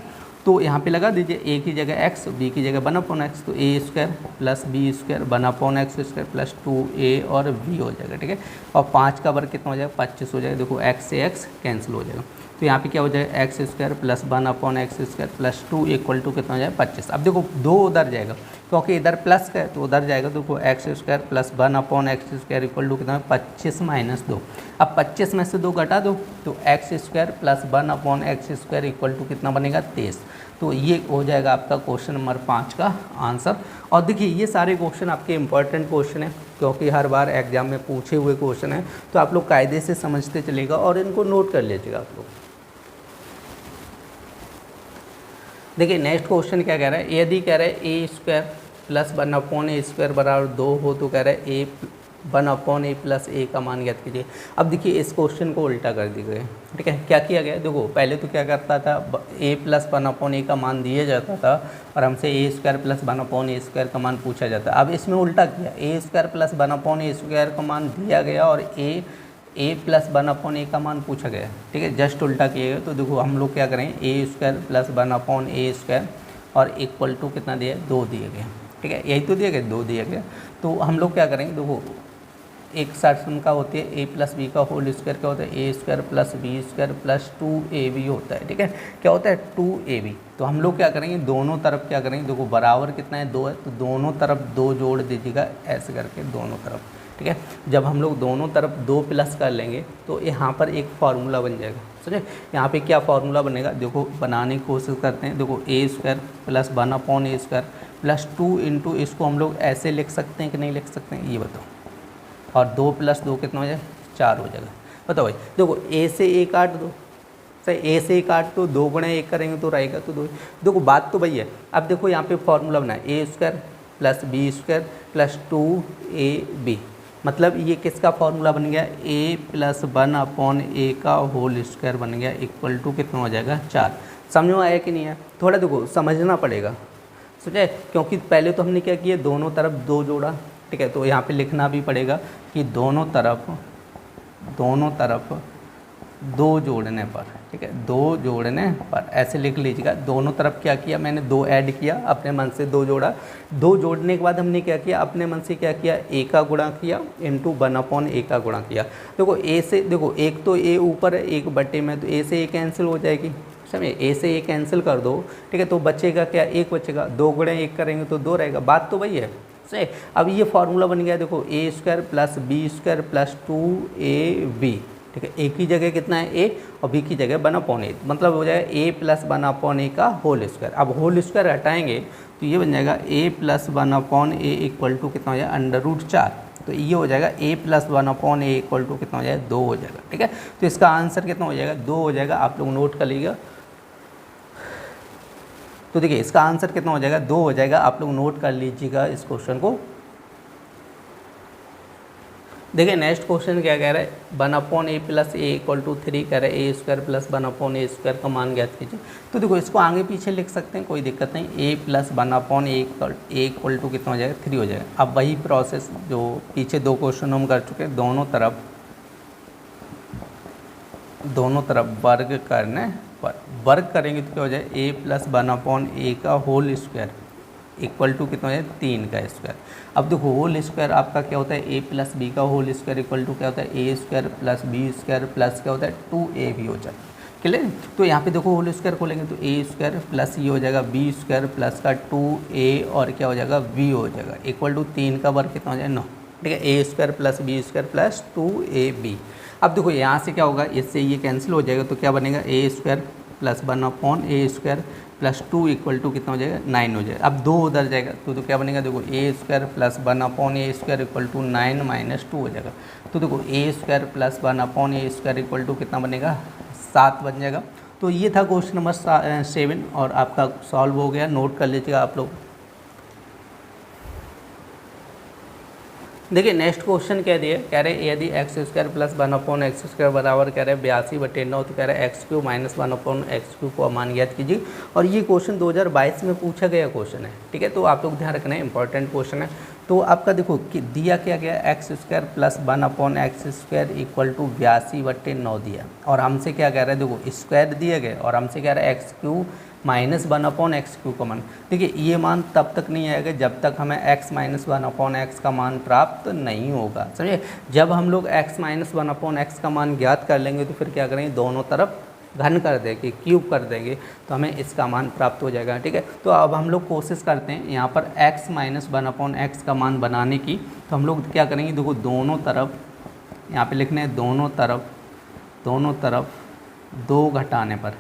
A: तो यहाँ पे लगा दीजिए a की जगह x, b की जगह 1/x, तो a square plus B square 1/x square plus 2a और v हो जाएगा। ठीक है, और 5 का वर्ग कितना हो जाएगा, 25 हो जाएगा। देखो x से x कैंसिल हो जाएगा, तो यहाँ पे क्या हो जाएगा, X square plus 1/x square plus 2 equal to कितना हो जाएगा, 25। अब देखो 2 उधर जाएगा क्योंकि इधर प्लस का है तो उधर जाएगा। देखो X square plus 1/x square equal to कितना है, 25 माइनस 2। अब 25 में से 2 घटा दो तो X square plus 1/x square equal to कितना बनेगा, 23। तो ये हो जाएगा आपका क्वेश्चन नंबर 5 का आंसर। और देखिए ये सारे क्वेश्चन आपके इंपॉर्टेंट क्वेश्चन हैं क्योंकि हर बार एग्जाम में पूछे हुए क्वेश्चन हैं, तो आप लोग कायदे से समझते चलेगा और इनको नोट कर लीजिएगा आप लोग। देखिए नेक्स्ट क्वेश्चन क्या कह रहा है, यदि कह रहा है ए स्क्वायर प्लस 1/a स्क्वायर बराबर 2 हो तो कह रहा है ए 1/a प्लस ए का मान ज्ञात कीजिए। अब देखिए इस क्वेश्चन को उल्टा कर दी गई। ठीक है, क्या किया गया, देखो पहले तो क्या करता था, a प्लस 1/a का मान दिया जाता था और हमसे a square plus 1/a square का मान पूछा जाता। अब इसमें उल्टा किया, a square plus 1/a square का मान दिया गया और a प्लस 1/a का मान पूछा गया। ठीक है, जस्ट उल्टा किए गए। तो देखो हम लोग क्या करेंगे, a square plus 1/a square और इक्वल टू कितना दिया, 2 दिए गए। ठीक है, यही तो दिया गया, 2 दिया गया। तो हम लोग क्या करेंगे, देखो एक सर्सन का होती है a प्लस बी का होल स्क्वायर क्या होता है, a square plus B square plus 2ab होता है। ठीक है, क्या होता है 2ab। तो हम लोग क्या करेंगे, दोनों तरफ क्या करेंगे, देखो बराबर कितना है, 2 है, तो दोनों तरफ 2 जोड़ दीजिएगा ऐसे करके दोनों तरफ। ठीक है, जब हम लोग दोनों तरफ 2 प्लस कर लेंगे तो यहाँ पर एक फार्मूला बन जाएगा। समझे, यहाँ पे क्या फार्मूला बनेगा, देखो बनाने की कोशिश करते हैं। देखो a square plus 1/a square plus 2 into इसको हम लोग ऐसे लिख सकते हैं कि नहीं लिख सकते हैं, ये बताओ। और 2 प्लस 2 कितना हो जाएगा, 4 हो जाएगा। बताओ भाई, देखो a से a काट दो, सही, a से a काट दो, 2 गुणे 1 करेंगे तो रहेगा तो 2। देखो बात तो वही है। अब देखो यहाँ पे फॉर्मूला बना है a square plus B square plus 2ab, मतलब ये किसका फॉर्मूला बन गया, a प्लस 1/a का होल स्क्वायर बन गया इक्वल टू कितना हो जाएगा, 4। समझ में आया कि नहीं है, थोड़ा देखो समझना पड़ेगा। समझे, क्योंकि पहले तो हमने क्या किया, दोनों तरफ 2 जोड़ा। ठीक है, तो यहाँ पे लिखना भी पड़ेगा कि दोनों तरफ 2 जोड़ने पर। ठीक है, 2 जोड़ने पर ऐसे लिख लीजिएगा। दोनों तरफ क्या किया मैंने, 2 ऐड किया, अपने मन से 2 जोड़ा। 2 जोड़ने के बाद हमने क्या किया, अपने मन से क्या किया, a का गुणा किया इंटू 1/a का गुणा किया। देखो a से, देखो एक तो a ऊपर है, 1 बटे में, तो a से a कैंसिल हो जाएगी। समझे, a से a कैंसिल कर दो। ठीक है, तो बचेगा क्या, 1 बचेगा। 2 गुणे 1 करेंगे तो 2 रहेगा। बात तो वही है। सही, अब ये फार्मूला बन गया, देखो a square plus B square plus 2ab। ठीक है, a की जगह कितना है, a, और b की जगह 1/a, मतलब हो जाएगा a प्लस 1/a का होल स्क्वायर। अब होल स्क्वायर हटाएंगे तो ये बन जाएगा a plus 1/a equal to कितना हो जाएगा, √4। तो ये हो जाएगा a plus 1/a equal to कितना हो जाएगा, 2 हो जाएगा। ठीक है, तो इसका आंसर कितना हो जाएगा, 2 हो जाएगा। आप लोग नोट कर लीजिएगा। तो देखिए इसका आंसर कितना हो जाएगा, 2 हो जाएगा। आप लोग नोट कर लीजिएगा इस क्वेश्चन को। देखिए नेक्स्ट क्वेश्चन क्या कह रहा है, 1/a plus a equal to 3 कह रहा है, a square plus 1/a square का मान ज्ञात कीजिए। तो देखो इसको आगे पीछे लिख सकते हैं, कोई दिक्कत नहीं। a plus 1/a equal to कितना हो जाएगा, 3 हो जाएगा। अब वही प्रोसेस जो पीछे 2 क्वेश्चन हम कर चुके हैं, दोनों तरफ वर्ग करने पर, वर्ग करेंगे तो क्या हो जाए, a प्लस 1/a का होल स्क्वायर इक्वल टू कितना हो जाए, 3 का स्क्वायर। अब देखो होल स्क्वायर आपका क्या होता है, a प्लस बी का होल स्क्वायर इक्वल टू क्या होता है, a square plus B square plus क्या होता है, 2ab हो जाता है। क्लियर, तो यहाँ पे देखो होल स्क्वायर खोलेंगे तो a स्क्वायर प्लस ये हो जाएगा b स्क्वायर प्लस का 2a और क्या हो जाएगा, b हो जाएगा इक्वल टू 3 का वर्ग कितना हो जाएगा, 9। ठीक है, a square plus B square plus 2ab। अब देखो यहाँ से क्या होगा, इससे ये कैंसिल हो जाएगा तो क्या बनेगा, a square plus 1/a² plus 2 equal to कितना हो जाएगा 9 हो जाएगा। अब 2 उधर जाएगा तो क्या बनेगा, देखो a² plus 1/a² equal to 9 minus 2 हो जाएगा। तो देखो a² plus 1/a² equal to कितना बनेगा 7 बन जाएगा। तो ये था क्वेश्चन नंबर 7 और आपका सॉल्व हो गया, नोट कर लीजिएगा आप लोग। देखिए नेक्स्ट क्वेश्चन कह दिए, कह रहे यदि x² प्लस 1/x² बराबर कह रहे 82/9 तो कह रहे x³ माइनस 1/x³ को मान ज्ञात कीजिए। और ये क्वेश्चन 2022 में पूछा गया क्वेश्चन है, ठीक है। तो आप लोग ध्यान रखना है, इंपॉर्टेंट क्वेश्चन है। तो आपका देखो कि दिया क्या गया, x² plus 1/x² equal to 82/9 दिया, और हमसे क्या कह रहा है, देखो स्क्वायर दिए गए और हमसे कह रहा है x³ माइनस 1/x³ का मान। देखिए ये मान तब तक नहीं आएगा जब तक हमें x माइनस 1/x का मान प्राप्त नहीं होगा, समझे। जब हम लोग x माइनस 1/x का मान ज्ञात कर लेंगे तो फिर क्या करेंगे, दोनों तरफ घन कर देंगे, क्यूब कर देंगे, तो हमें इसका मान प्राप्त हो जाएगा, ठीक है। तो अब हम लोग कोशिश करते हैं यहाँ पर x माइनस 1/x का मान बनाने की। तो हम लोग क्या करेंगे, देखो दोनों तरफ यहाँ पे लिखने हैं, दोनों तरफ 2 घटाने पर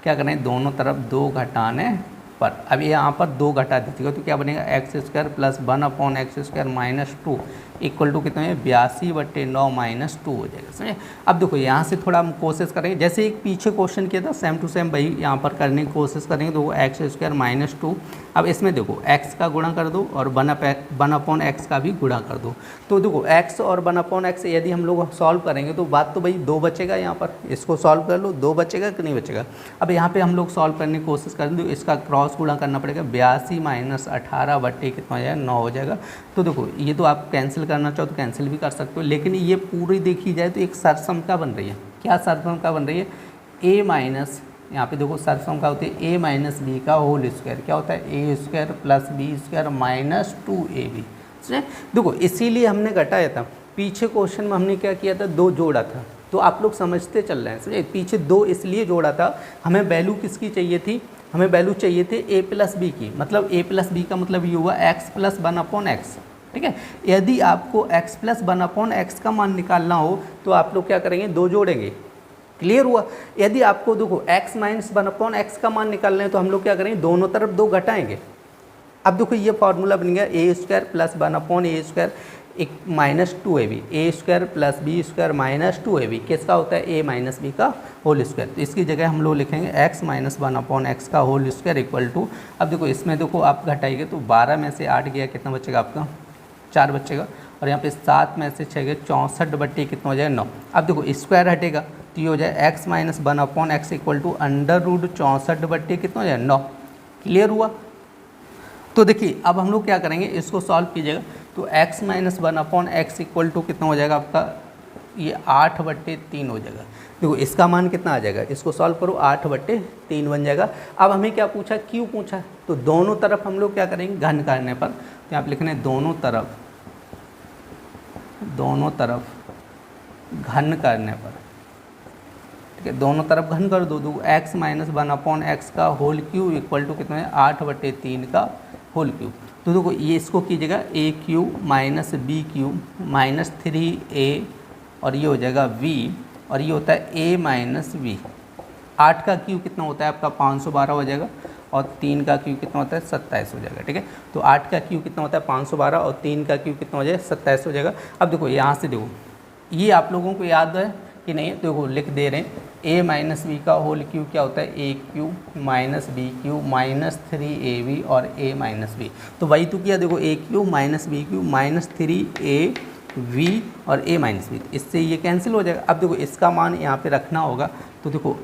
A: क्या करें, दोनों तरफ 2 घटाने पर। अब यहाँ पर 2 घटा दीजिएगा तो क्या बनेगा, x² plus 1/x² minus 2 equal to कितना है 82/9 माइनस 2 हो जाएगा, समझे। अब देखो यहाँ से थोड़ा हम कोशिश करेंगे, जैसे एक पीछे क्वेश्चन किया था सेम टू सेम वही यहाँ पर करने की कोशिश करेंगे। तो वो x² माइनस 2, अब इसमें देखो x का गुणा कर दो और 1/x का भी गुणा कर दो। तो देखो x और 1/x यदि हम लोग सॉल्व करेंगे तो बात तो भाई 2 बचेगा, यहाँ पर इसको सॉल्व कर लो, 2 बचेगा कि नहीं बचेगा। अब यहाँ पर हम लोग सॉल्व करने की कोशिश करेंगे तो इसका क्रॉस गुणा करना पड़ेगा, 82 माइनस 18 बट्टे कितना हो जाएगा 9 हो जाएगा। तो देखो ये तो आप कैंसिल करना चाहो तो कैंसिल भी कर सकते हो, लेकिन ये पूरी देखी जाए तो एक सरसमता बन रही है। क्या सरसमता बन रही है, a माइनस, यहाँ पे देखो सरसमता होती है a माइनस बी का होल स्क्वायर, क्या होता है a² plus b² minus 2ab। देखो इसीलिए हमने घटाया था, पीछे क्वेश्चन में हमने क्या किया था, 2 जोड़ा था। तो आप लोग समझते चल रहे हैं, समझे। पीछे 2 इसलिए जोड़ा था, हमें वैल्यू किसकी चाहिए थी, हमें वैल्यू चाहिए थे a प्लस बी की। मतलब a प्लस बी का मतलब ये हुआ x प्लस 1/x, ठीक है। यदि आपको x प्लस 1/x का मान निकालना हो तो आप लोग क्या करेंगे, 2 जोड़ेंगे, क्लियर हुआ। यदि आपको देखो x माइनस 1/x का मान निकालना है तो हम लोग क्या करेंगे, दोनों तरफ 2 घटाएंगे। अब देखो ये फॉर्मूला बन गया a² प्लस 1/a² एक minus 2ab, a² plus b² minus 2ab किसका होता है, a माइनस बी का होल स्क्वायर। तो इसकी जगह हम लोग लिखेंगे x माइनस 1/x का होल स्क्वायर इक्वल टू, अब देखो इसमें देखो आप घटाइए तो 12 में से 8 गया, कितना बचेगा आपका 4 बचेगा, और यहाँ पे 7 में से 6 गए 64 बट्टे कितना हो जाएगा 9। अब देखो स्क्वायर हटेगा तो ये हो जाए x minus 1/x equal to under root 64 बट्टे कितना हो जाए 9, क्लियर हुआ। तो देखिए अब हम लोग क्या करेंगे, इसको सॉल्व कीजिएगा तो x minus 1/x equal to कितना हो जाएगा आपका, ये 8/3 हो जाएगा। देखो इसका मान कितना आ जाएगा, इसको सॉल्व करो 8/3 बन जाएगा। अब हमें क्या पूछा, क्यों पूछा, तो दोनों तरफ हम लोग क्या करेंगे, घन करने पर। तो आप लिखने दोनों तरफ घन करने पर, ठीक है, दोनों तरफ घन कर दो। x माइनस 1/x का होल क्यूब इक्वल टू कितना है 8/3 का होल क्यूब। तो देखो ये इसको कीजिएगा a³ minus b³ minus 3a और ये हो जाएगा v और ये होता है a माइनस v। 8 का क्यूब कितना होता है आपका 512 हो जाएगा और 3 का क्यूब कितना होता है 27 हो जाएगा, ठीक है। तो 8 का क्यूब कितना होता है 512 और 3 का क्यूब कितना हो जाएगा 27 हो जाएगा। अब देखो यहाँ से देखो ये आप लोगों को याद है कि नहीं, तो देखो लिख दे रहे हैं a माइनस बी का होल क्यूब क्या होता है a³ minus b³ minus 3ab और a माइनस b। तो वही तो किया, देखो a³ minus b³ minus 3av और a माइनस b, इससे ये कैंसिल हो जाएगा। अब देखो इसका मान यहाँ पे रखना होगा, तो देखो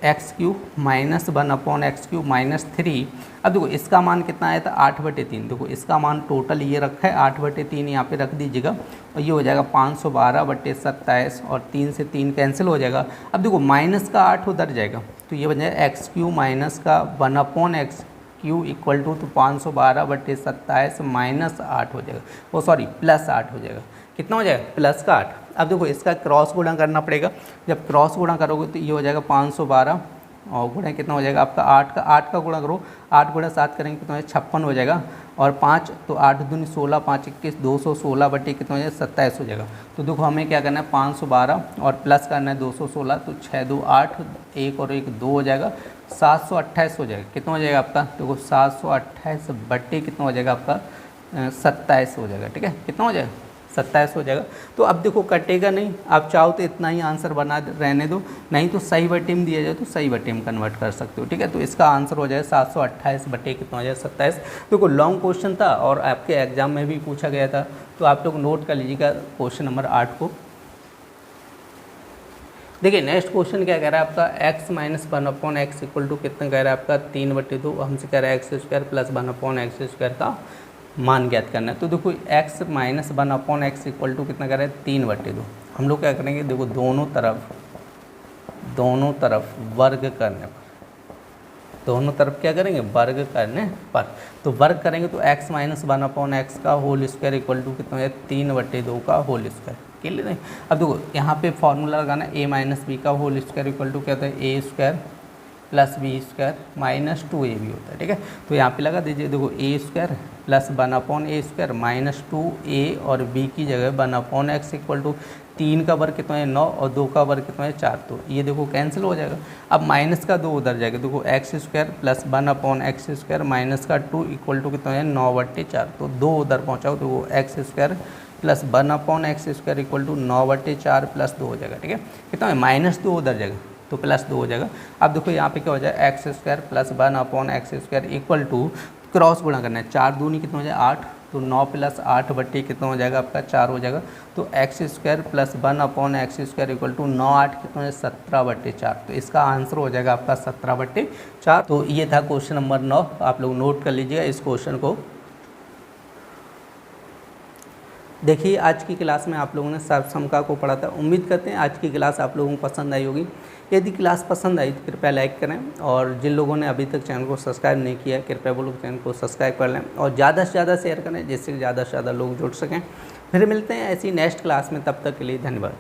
A: x³ माइनस 1/x³ माइनस 3। अब देखो इसका मान कितना आया था 8/3, देखो इसका मान टोटल ये रखा है 8/3 यहाँ पे रख दीजिएगा और ये हो जाएगा 512/27 और 3 से 3 कैंसिल हो जाएगा। अब देखो माइनस का 8 उधर जाएगा तो ये बन जाएगा x³ माइनस का 1/x³ इक्वल टू, तो 512/27 माइनस 8 हो जाएगा, वो सॉरी प्लस 8 हो जाएगा। कितना हो जाएगा प्लस का 8। अब देखो इसका क्रॉस गुणा करना पड़ेगा, जब क्रॉस गुणा करोगे तो ये हो जाएगा 512 और गुणा कितना हो जाएगा आपका 8 का गुणा करो, 8 गुणा 7 करेंगे कितना हो जाएगा 56 हो जाएगा, और 5 तो 8 दूनी 16, 5 21 216 बटे कितना हो जाएगा 27 हो जाएगा। तो देखो हमें क्या करना है 512 और प्लस करना है 216, तो 6 2 8, 1 और 1 2 हो जाएगा, 728 हो जाएगा। कितना हो जाएगा आपका, देखो 728 बटे कितना हो जाएगा आपका 27 हो जाएगा। ठीक है, कितना हो जाएगा 27 हो जाएगा। तो अब देखो कटेगा नहीं, आप चाहो तो इतना ही आंसर बना रहने दो, नहीं तो सही बटे में दिया जाए तो सही बटे में कन्वर्ट कर सकते हो। ठीक है, तो इसका आंसर हो जाएगा 728 बटे कितना हो जाएगा 27। देखो लॉन्ग क्वेश्चन था और आपके एग्जाम में भी पूछा गया था, तो आप लोग नोट कर लीजिएगा क्वेश्चन नंबर 8 को। देखिए नेक्स्ट क्वेश्चन क्या कह रहा है आपका x minus 1/x equal to कितना कह रहा है आपका 3/2, हमसे कह रहा है x² प्लस 1/x² का मान ज्ञात करना है। तो देखो x minus 1/x equal to कितना कह रहा है 3/2। हम लोग क्या करेंगे, देखो दोनों तरफ वर्ग करने पर, दोनों तरफ क्या करेंगे वर्ग करने पर, तो वर्ग करेंगे तो x माइनस 1/x का होल स्क्वायर इक्वल टू कितना है 3/2 का होल स्क्वायर। क्लियर है। अब देखो यहाँ पे फॉर्मूला लगाना a माइनस बी का होल स्क्वायर इक्वल टू क्या होता है a² plus b² minus 2ab होता है। ठीक है, तो यहाँ पे लगा दीजिए, देखो a² plus 1/a² minus 2a और b की जगह 1/x इक्वल टू 3 का वर्ग कितना है 9 और 2 का वर्ग कितना है 4, तो ये देखो कैंसिल हो जाएगा। अब माइनस का 2 उधर जाएगा, देखो x² प्लस 1/x² माइनस का 2 इक्वल टू कितना है 9/4, तो 2 उधर पहुँचाओ तो वो x² plus 1/x² equal to 9/4 plus 2 हो जाएगा। ठीक है, कितना है -2 उधर जाएगा तो +2 हो जाएगा। अब देखो यहाँ पे क्या हो जाए x² plus 1/x² equal to cross गुणा करना है, 4 दूनी कितना हो जाए 8, तो 9 प्लस 8 बट्टे कितना हो जाएगा आपका 4 हो जाएगा, तो x² plus 1/x² equal to 9 8 कितना हो जाए 17/4, तो इसका आंसर हो जाएगा आपका 17/4। तो ये था क्वेश्चन नंबर 9, आप लोग नोट कर लीजिएगा इस क्वेश्चन को। देखिए आज की क्लास में आप लोगों ने सर्वसमता को पढ़ा था। उम्मीद करते हैं आज की क्लास आप लोगों को पसंद आई होगी। यदि क्लास पसंद आई तो कृपया लाइक करें, और जिन लोगों ने अभी तक चैनल को सब्सक्राइब नहीं किया कृपया वो लोग चैनल को सब्सक्राइब कर लें और ज़्यादा से ज़्यादा शेयर करें जिससे ज़्यादा से ज़्यादा लोग जुड़ सकें। फिर मिलते हैं ऐसी नेक्स्ट क्लास में, तब तक के लिए धन्यवाद।